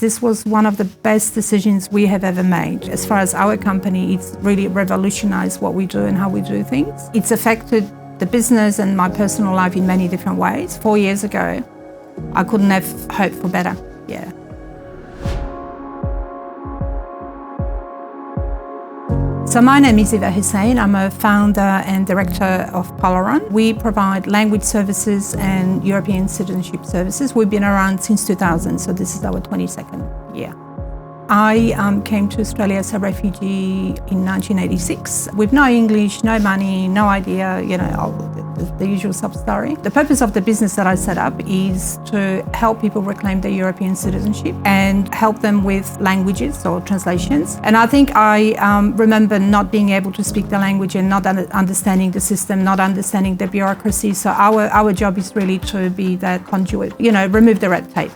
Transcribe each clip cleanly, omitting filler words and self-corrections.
This was one of the best decisions we have ever made. As far as our company, it's really revolutionized what we do and how we do things. It's affected the business and my personal life in many different ways. 4 years ago, I couldn't have hoped for better, yeah. So my name is Eva Hussein. I'm a founder and director of Polaron. We provide language services and European citizenship services. We've been around since 2000, so this is our 22nd year. I came to Australia as a refugee in 1986 with no English, no money, no idea, all the usual sub story. The purpose of the business that I set up is to help people reclaim their European citizenship and help them with languages or translations. And I think I remember not being able to speak the language and not understanding the system, not understanding the bureaucracy. So our job is really to be that conduit, remove the red tape.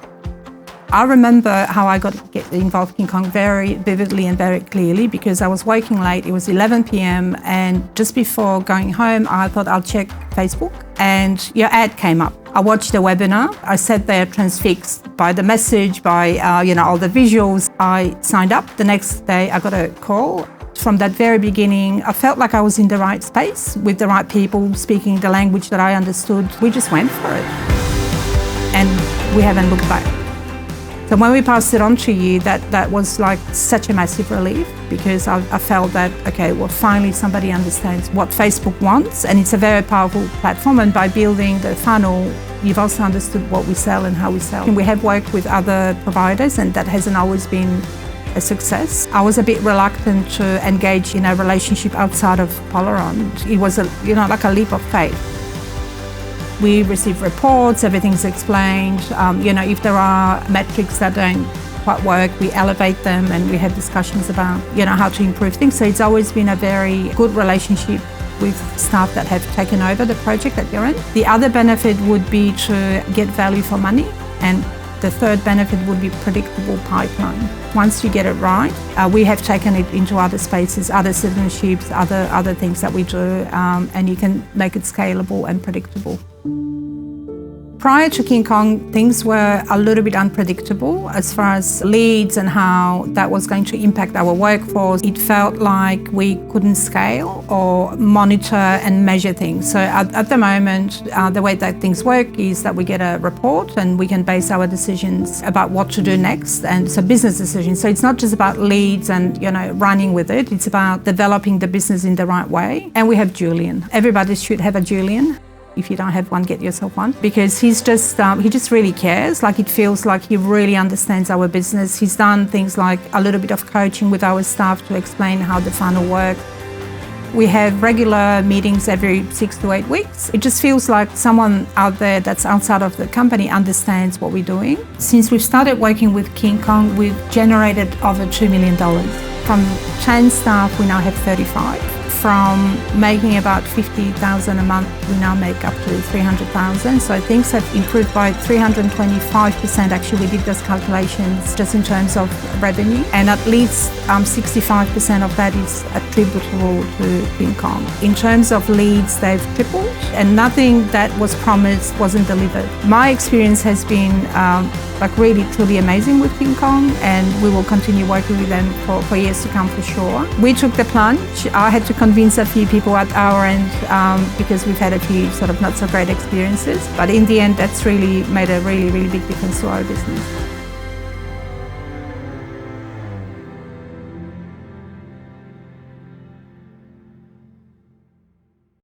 I remember how I got involved in King Kong very vividly and very clearly because I was working late. It was 11 p.m. and just before going home, I thought I'll check Facebook and your ad came up. I watched the webinar. I sat there transfixed by the message, by all the visuals. I signed up. The next day I got a call. From that very beginning, I felt like I was in the right space with the right people speaking the language that I understood. We just went for it and we haven't looked back. So when we passed it on to you, that was like such a massive relief because I felt that, okay, well, finally somebody understands what Facebook wants, and it's a very powerful platform. And by building the funnel, you've also understood what we sell and how we sell. And we have worked with other providers, and that hasn't always been a success. I was a bit reluctant to engage in a relationship outside of Polaron. It was like a leap of faith. We receive reports, everything's explained. If there are metrics that don't quite work, we elevate them and we have discussions about, how to improve things. So it's always been a very good relationship with staff that have taken over the project that you're in. The other benefit would be to get value for money, and the third benefit would be predictable pipeline. Once you get it right, we have taken it into other spaces, other citizenships, other things that we do, and you can make it scalable and predictable. Prior to King Kong, things were a little bit unpredictable as far as leads and how that was going to impact our workforce. It felt like we couldn't scale or monitor and measure things. So at the moment, the way that things work is that we get a report and we can base our decisions about what to do next. And so business decisions. So it's not just about leads and, running with it. It's about developing the business in the right way. And we have Julian. Everybody should have a Julian. If you don't have one, get yourself one, because he just really cares. Like, it feels like he really understands our business. He's done things like a little bit of coaching with our staff to explain how the funnel works. We have regular meetings every 6 to 8 weeks. It just feels like someone out there that's outside of the company understands what we're doing. Since we've started working with King Kong, we've generated over $2 million. From 10 staff, we now have 35. From making about $50,000 a month, we now make up to $300,000. So things have improved by 325%. Actually, we did those calculations just in terms of revenue, and at least 65% of that is attributable to King Kong. In terms of leads, they've tripled, and nothing that was promised wasn't delivered. My experience has been really truly amazing with King Kong, and we will continue working with them for years to come for sure. We took the plunge. I had to convince a few people at our end because we've had a few sort of not so great experiences, but in the end that's really made a really, really big difference to our business.